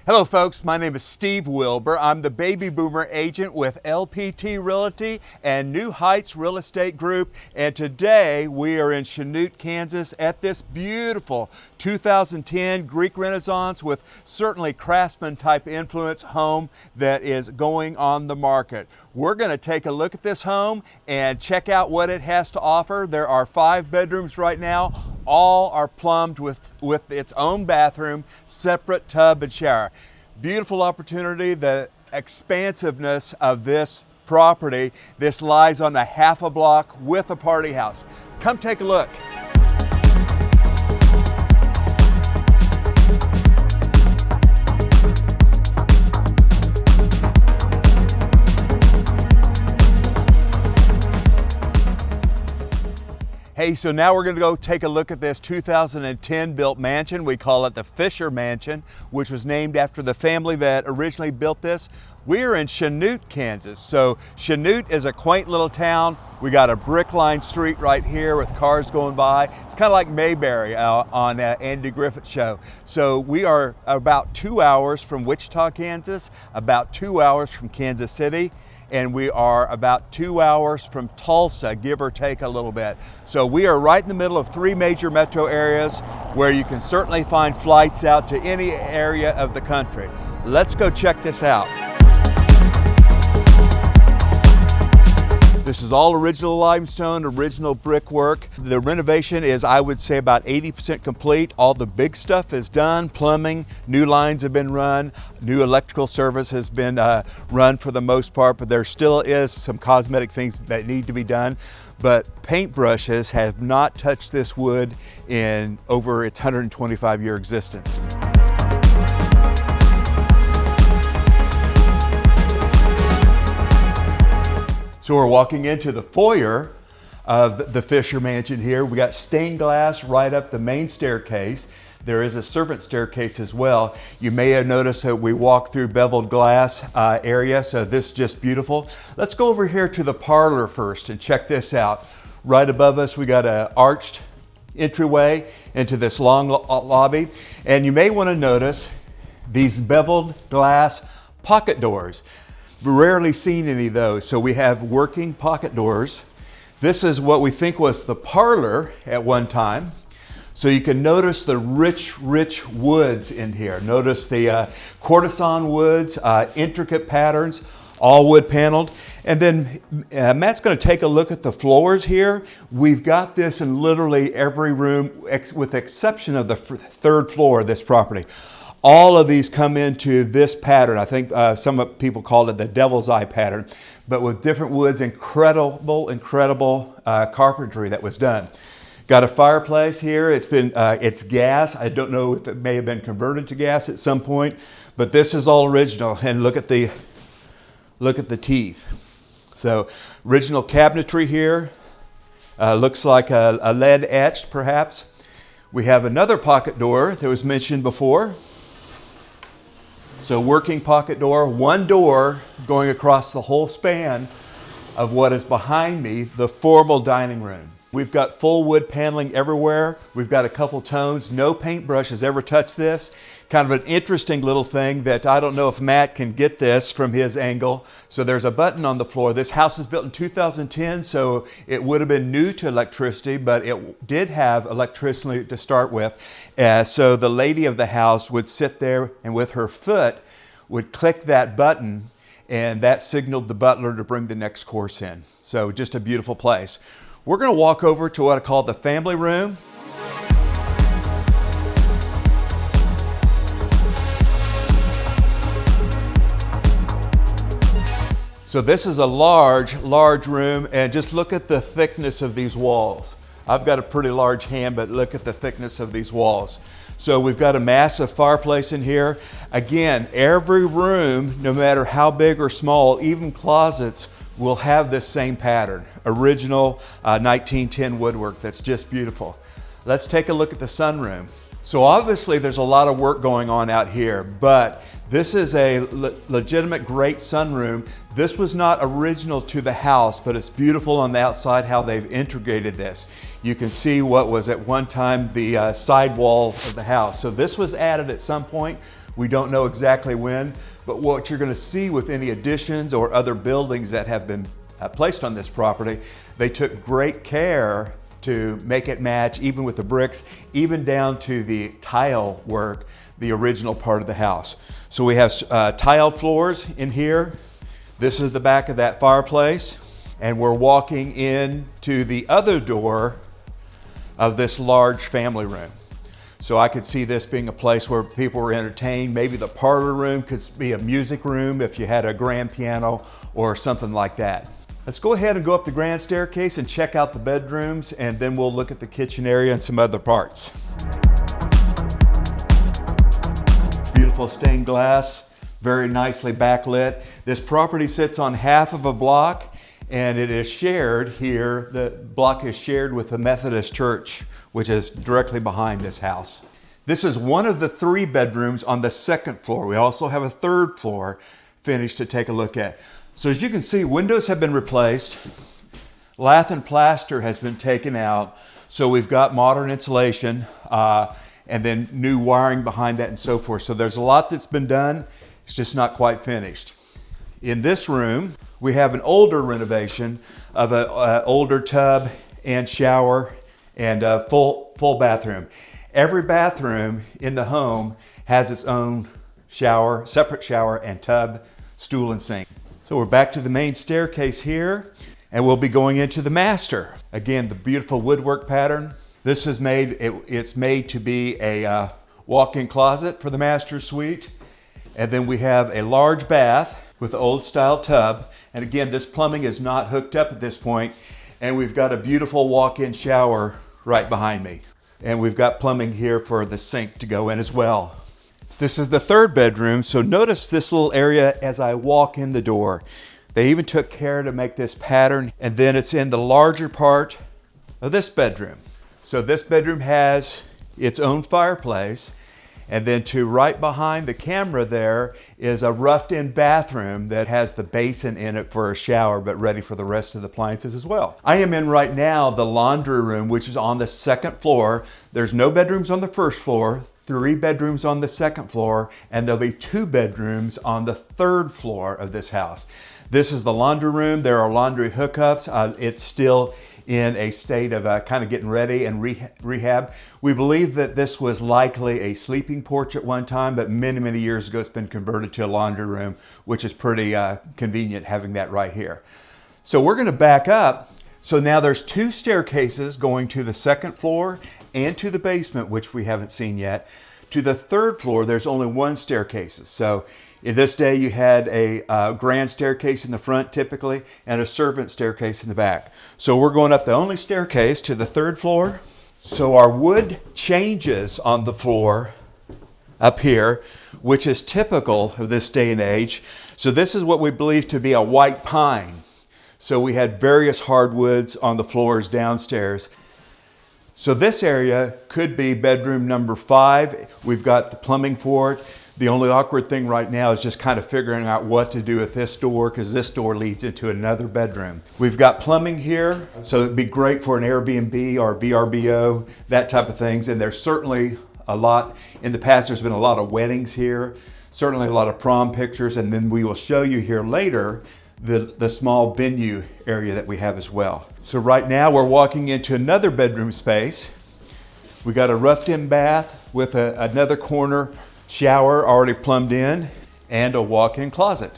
Hello folks, my name is Steve Wilbur. I'm the baby boomer agent with LPT Realty and New Heights Real Estate Group. And today we are in Chanute, Kansas at this beautiful 2010 Greek Renaissance with certainly craftsman type influence home that is going on the market. We're going to take a look at this home and check out what it has to offer. There are 5 bedrooms right now. All are plumbed with its own bathroom, separate tub and shower. Beautiful opportunity. The expansiveness of this property. This lies on a half a block with a party house. Come take a look. Hey, so now we're going to go take a look at this 2010 built mansion. We call it the Fisher Mansion, which was named after the family that originally built this. We're in Chanute, Kansas. So Chanute is a quaint little town. We got a brick-lined street right here with cars going by. It's kind of like Mayberry on Andy Griffith's show. So we are about 2 hours from Wichita, Kansas, about 2 hours from Kansas City, and we are about 2 hours from Tulsa, give or take a little bit. So we are right in the middle of 3 major metro areas where you can certainly find flights out to any area of the country. Let's go check this out. This is all original limestone, original brickwork. The renovation is, I would say, about 80% complete. All the big stuff is done. Plumbing, new lines have been run. New electrical service has been run for the most part, but there still is some cosmetic things that need to be done. But paintbrushes have not touched this wood in over its 125-year existence. So we're walking into the foyer of the Fisher Mansion here. We got stained glass right up the main staircase. There is a servant staircase as well. You may have noticed that we walk through beveled glass area, so this is just beautiful. Let's go over here to the parlor first and check this out. Right above us, we got an arched entryway into this long lobby. And you may want to notice these beveled glass pocket doors. Rarely seen any of those. So we have working pocket doors. This is what we think was the parlor at one time. So you can notice the rich woods in here. Notice the courtesan woods, intricate patterns, all wood paneled. And then Matt's going to take a look at the floors here. We've got this in literally every room with the exception of the 3rd floor of this property. All of these come into this pattern. I think some people call it the devil's eye pattern, but with different woods, incredible carpentry that was done. Got a fireplace here. It's gas. I don't know if it may have been converted to gas at some point, but this is all original. And look at the teeth. So original cabinetry here. Looks like a lead etched perhaps. We have another pocket door that was mentioned before. So working pocket door, one door going across the whole span of what is behind me, the formal dining room. We've got full wood paneling everywhere. We've got a couple tones. No paintbrush has ever touched this. Kind of an interesting little thing that I don't know if Matt can get this from his angle. So there's a button on the floor. This house was built in 2010, so it would have been new to electricity, but it did have electricity to start with. So the lady of the house would sit there and with her foot would click that button, and that signaled the butler to bring the next course in. So just a beautiful place. We're going to walk over to what I call the family room. So this is a large room, and just look at the thickness of these walls. I've got a pretty large hand, but look at the thickness of these walls. So we've got a massive fireplace in here. Again, every room, no matter how big or small, even closets, will have this same pattern. Original 1910 woodwork that's just beautiful. Let's take a look at the sunroom. So obviously there's a lot of work going on out here, but this is a legitimate great sunroom. This was not original to the house, but it's beautiful on the outside how they've integrated this. You can see what was at one time the side wall of the house. So this was added at some point We don't know exactly when, but what you're going to see with any additions or other buildings that have been placed on this property, they took great care to make it match, even with the bricks, even down to the tile work, the original part of the house. So we have tile floors in here. This is the back of that fireplace, and we're walking into the other door of this large family room. So I could see this being a place where people were entertained. Maybe the parlor room could be a music room if you had a grand piano or something like that. Let's go ahead and go up the grand staircase and check out the bedrooms, and then we'll look at the kitchen area and some other parts. Beautiful stained glass, very nicely backlit. This property sits on half of a block, and it is shared here. The block is shared with the Methodist Church, which is directly behind this house. This is one of the 3 bedrooms on the 2nd floor. We also have a 3rd floor finished to take a look at. So as you can see, windows have been replaced. Lath and plaster has been taken out. So we've got modern insulation and then new wiring behind that and so forth. So there's a lot that's been done. It's just not quite finished. In this room, we have an older renovation of an older tub and shower and a full bathroom. Every bathroom in the home has its own shower, separate shower and tub, stool and sink. So we're back to the main staircase here, and we'll be going into the master. Again, the beautiful woodwork pattern. This is it's made to be a walk-in closet for the master suite. And then we have a large bath with the old style tub. And again, this plumbing is not hooked up at this point. And we've got a beautiful walk-in shower right behind me. And we've got plumbing here for the sink to go in as well. This is the 3rd bedroom, so notice this little area as I walk in the door. They even took care to make this pattern, and then it's in the larger part of this bedroom. So this bedroom has its own fireplace, and then to right behind the camera there is a roughed-in bathroom that has the basin in it for a shower, but ready for the rest of the appliances as well. I am in right now the laundry room, which is on the 2nd floor. There's no bedrooms on the 1st floor. 3 bedrooms on the 2nd floor, and there'll be 2 bedrooms on the 3rd floor of this house. This is the laundry room. There are laundry hookups. It's still in a state of kind of getting ready and rehab. We believe that this was likely a sleeping porch at one time, but many, many years ago it's been converted to a laundry room, which is pretty convenient having that right here. So we're going to back up. So now there's 2 staircases going to the 2nd floor and to the basement, which we haven't seen yet. To the 3rd floor, there's only 1 staircase. So in this day, you had a grand staircase in the front typically, and a servant staircase in the back. So we're going up the only staircase to the 3rd floor. So our wood changes on the floor up here, which is typical of this day and age. So this is what we believe to be a white pine. So we had various hardwoods on the floors downstairs. So this area could be bedroom number 5. We've got the plumbing for it. The only awkward thing right now is just kind of figuring out what to do with this door, because this door leads into another bedroom. We've got plumbing here, so it'd be great for an Airbnb or VRBO, that type of things. And there's certainly a lot, in the past there's been a lot of weddings here, certainly a lot of prom pictures, and then we will show you here later the small venue area that we have as well. So right now we're walking into another bedroom space. We got a roughed-in bath with another corner shower already plumbed in, and a walk-in closet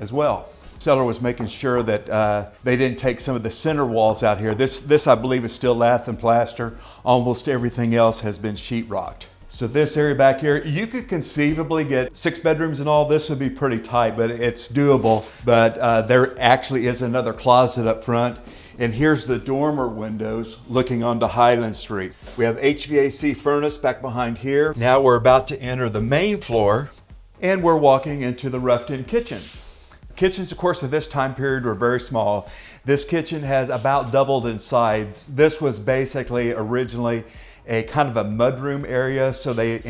as well. Seller was making sure that they didn't take some of the center walls out here. This I believe is still lath and plaster. Almost everything else has been sheetrocked. So this area back here, you could conceivably get 6 bedrooms and all. This would be pretty tight, but it's doable. But there actually is another closet up front. And here's the dormer windows looking onto Highland Street. We have HVAC furnace back behind here. Now we're about to enter the main floor, and we're walking into the roughed-in kitchen. Kitchens, of course, at this time period were very small. This kitchen has about doubled in size. This was basically originally a kind of a mudroom area, so they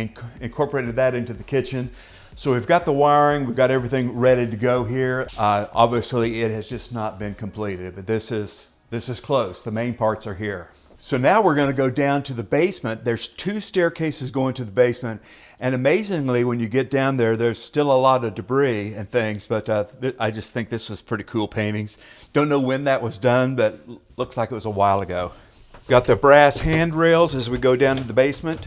incorporated that into the kitchen. So we've got the wiring, we've got everything ready to go here. Obviously, it has just not been completed, but this is close. The main parts are here. So now we're going to go down to the basement. There's 2 staircases going to the basement. And amazingly, when you get down there, there's still a lot of debris and things, but I just think this was pretty cool paintings. Don't know when that was done, but looks like it was a while ago. Got the brass handrails as we go down to the basement.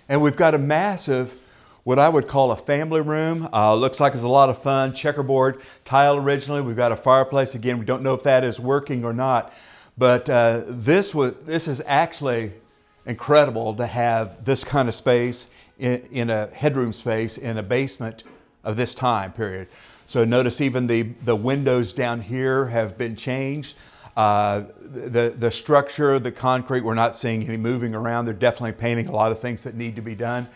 And we've got a massive, what I would call a family room. Looks like it's a lot of fun. Checkerboard tile originally. We've got a fireplace. Again, we don't know if that is working or not. But this is actually incredible to have this kind of space in a headroom space in a basement of this time period. So notice even the windows down here have been changed. The structure, the concrete, we're not seeing any moving around. They're definitely painting a lot of things that need to be done.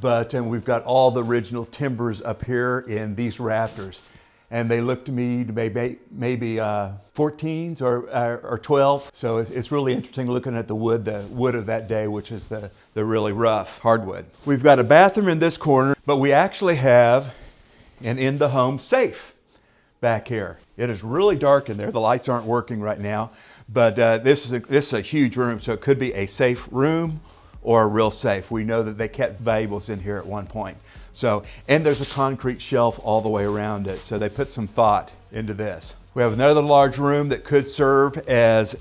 But we've got all the original timbers up here in these rafters. And they look to me to maybe 14s or 12. So it's really interesting looking at the wood of that day, which is the really rough hardwood. We've got a bathroom in this corner, but we actually have an in-the-home safe back here. It is really dark in there. The lights aren't working right now, but this is a huge room, so it could be a safe room or a real safe. We know that they kept valuables in here at one point. So, and there's a concrete shelf all the way around it, so they put some thought into this. We have another large room that could serve as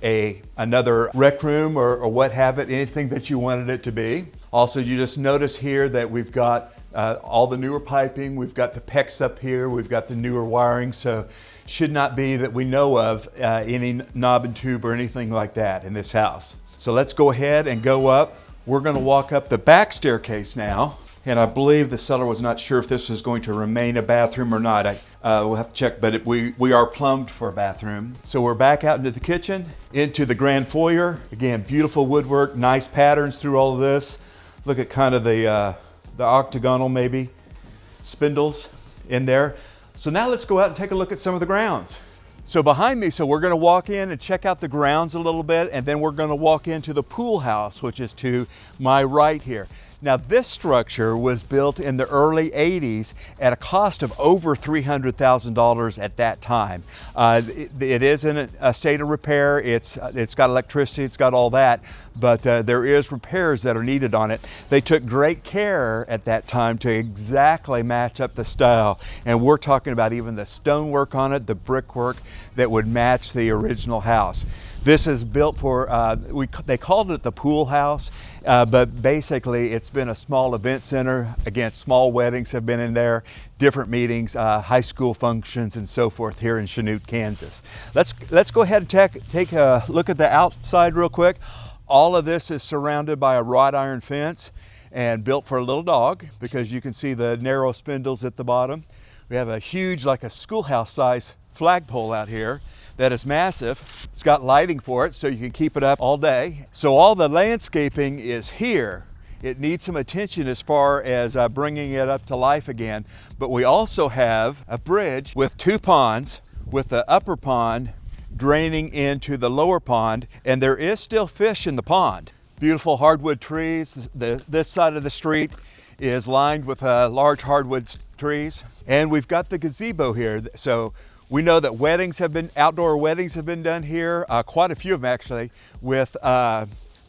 another rec room or what have it, anything that you wanted it to be. Also, you just notice here that we've got all the newer piping, we've got the PEX up here, we've got the newer wiring, so should not be that we know of any knob and tube or anything like that in this house. So let's go ahead and go up. We're going to walk up the back staircase now. And I believe the seller was not sure if this was going to remain a bathroom or not. We'll have to check, but we are plumbed for a bathroom. So we're back out into the kitchen, into the grand foyer. Again, beautiful woodwork, nice patterns through all of this. Look at kind of the octagonal maybe spindles in there. So now let's go out and take a look at some of the grounds. So behind me, so we're going to walk in and check out the grounds a little bit, and then we're going to walk into the pool house, which is to my right here. Now this structure was built in the early 80s at a cost of over $300,000 at that time. It is in a state of repair. It's got electricity, it's got all that, but there is repairs that are needed on it. They took great care at that time to exactly match up the style. And we're talking about even the stonework on it, the brickwork that would match the original house. This is built for, they called it the pool house, but basically it's been a small event center. Again, small weddings have been in there, different meetings, high school functions and so forth here in Chanute, Kansas. Let's go ahead and take a look at the outside real quick. All of this is surrounded by a wrought iron fence and built for a little dog because you can see the narrow spindles at the bottom. We have a huge, like a schoolhouse size flagpole out here that is massive. It's got lighting for it so you can keep it up all day. So all the landscaping is here. It needs some attention as far as bringing it up to life again. But we also have a bridge with 2 ponds, with the upper pond draining into the lower pond, and there is still fish in the pond. Beautiful hardwood trees. This side of the street is lined with large hardwood trees. And we've got the gazebo here. So we know that outdoor weddings have been done here, quite a few of them actually, with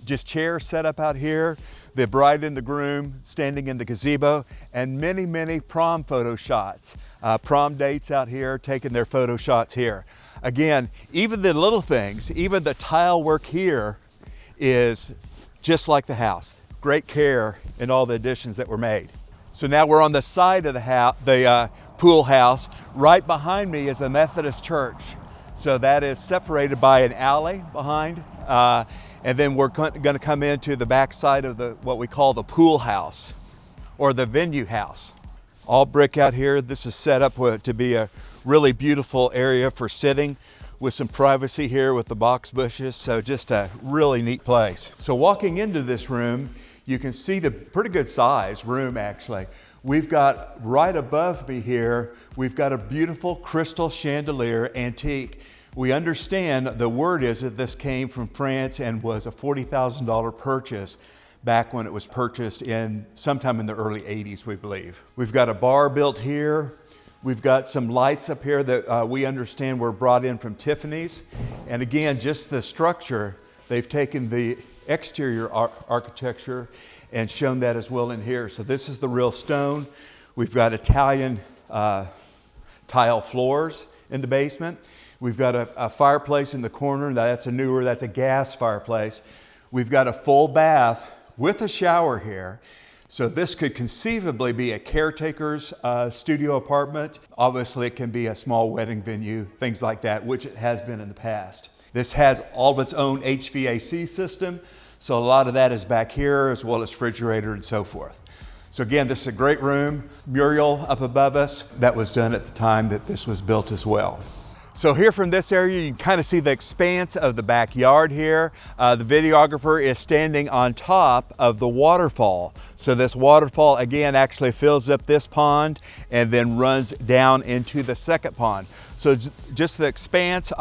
just chairs set up out here, the bride and the groom standing in the gazebo, and many, many prom photo shots. Prom dates out here, taking their photo shots here. Again, even the little things, even the tile work here is just like the house. Great care in all the additions that were made. So now we're on the side of the pool house. Right behind me is a Methodist church. So that is separated by an alley behind. And then we're going to come into the back side of what we call the pool house or the venue house. All brick out here. This is set up to be a really beautiful area for sitting with some privacy here with the box bushes. So just a really neat place. So walking into this room, you can see the pretty good size room actually. We've got right above me here, we've got a beautiful crystal chandelier, antique. We understand the word is that this came from France and was a $40,000 purchase back when it was purchased sometime in the early 80s, we believe. We've got a bar built here. We've got some lights up here that we understand were brought in from Tiffany's. And again, just the structure, they've taken the exterior architecture and shown that as well in here. So this is the real stone. We've got Italian tile floors in the basement. We've got a fireplace in the corner. That's a gas fireplace. We've got a full bath with a shower here. So this could conceivably be a caretaker's studio apartment. Obviously it can be a small wedding venue, things like that, which it has been in the past. This has all of its own HVAC system. So a lot of that is back here, as well as refrigerator and so forth. So again, this is a great room. Mural up above us. That was done at the time that this was built as well. So here from this area, you can kind of see the expanse of the backyard here. The videographer is standing on top of the waterfall. So this waterfall, again, actually fills up this pond and then runs down into the second pond. So just the expanse,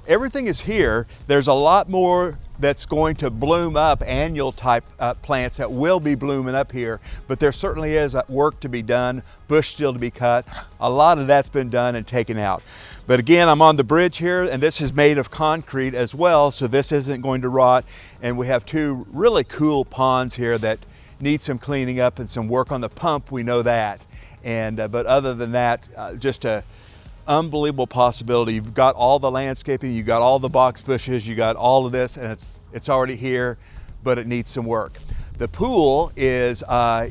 everything is here. There's a lot more that's going to bloom up, annual type plants that will be blooming up here, but there certainly is work to be done, bush still to be cut. A lot of that's been done and taken out. But again, I'm on the bridge here, and this is made of concrete as well, so this isn't going to rot. And we have two really cool ponds here that need some cleaning up and some work on the pump, we know that. And but other than that, just a unbelievable possibility. You've got all the landscaping, you've got all the box bushes, you got all of this, and it's already here, but it needs some work. The pool is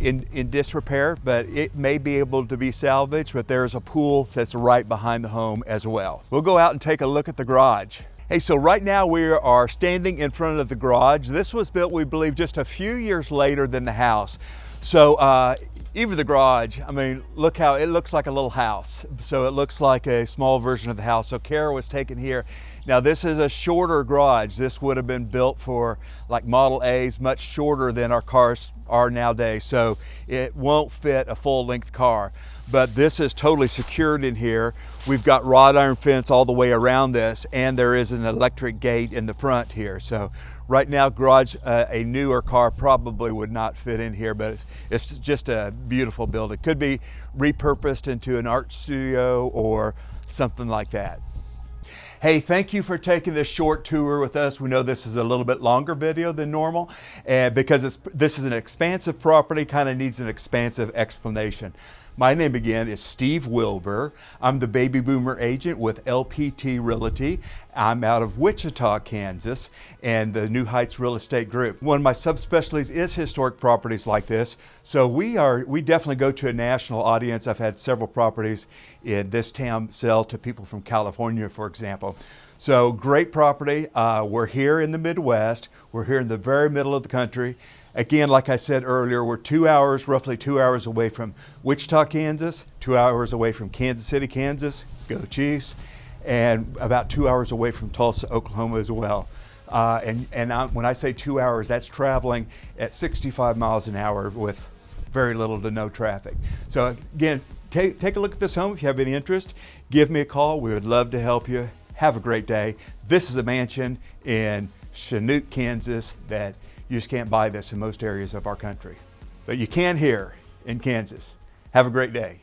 in disrepair, but it may be able to be salvaged, but there's a pool that's right behind the home as well. We'll go out and take a look at the garage. Hey, so right now we are standing in front of the garage. This was built, we believe, just a few years later than the house. So even the garage, I mean, look how it looks like a little house. So it looks like a small version of the house. So care was taken here. Now this is a shorter garage. This would have been built for like Model A's, much shorter than our cars are nowadays. So it won't fit a full length car, but this is totally secured in here. We've got wrought iron fence all the way around this, and there is an electric gate in the front here. So right now, garage, a newer car probably would not fit in here, but it's just a beautiful build. It could be repurposed into an art studio or something like that. Hey, thank you for taking this short tour with us. We know this is a little bit longer video than normal, and because this is an expansive property, kind of needs an expansive explanation. My name again is Steve Wilbur. I'm the baby boomer agent with LPT Realty. I'm out of Wichita, Kansas, and the New Heights Real Estate Group. One of my subspecialties is historic properties like this. So we definitely go to a national audience. I've had several properties in this town sell to people from California, for example. So great property. We're here in the Midwest. We're here in the very middle of the country. Again, like I said earlier, we're roughly 2 hours away from Wichita, Kansas, 2 hours away from Kansas City, Kansas, go Chiefs, and about 2 hours away from Tulsa, Oklahoma as well. When I say 2 hours, that's traveling at 65 miles an hour with very little to no traffic. So again, take a look at this home. If you have any interest, give me a call. We would love to help you. Have a great day. This is a mansion in Chanute, Kansas that you just can't buy this in most areas of our country, but you can here in Kansas. Have a great day.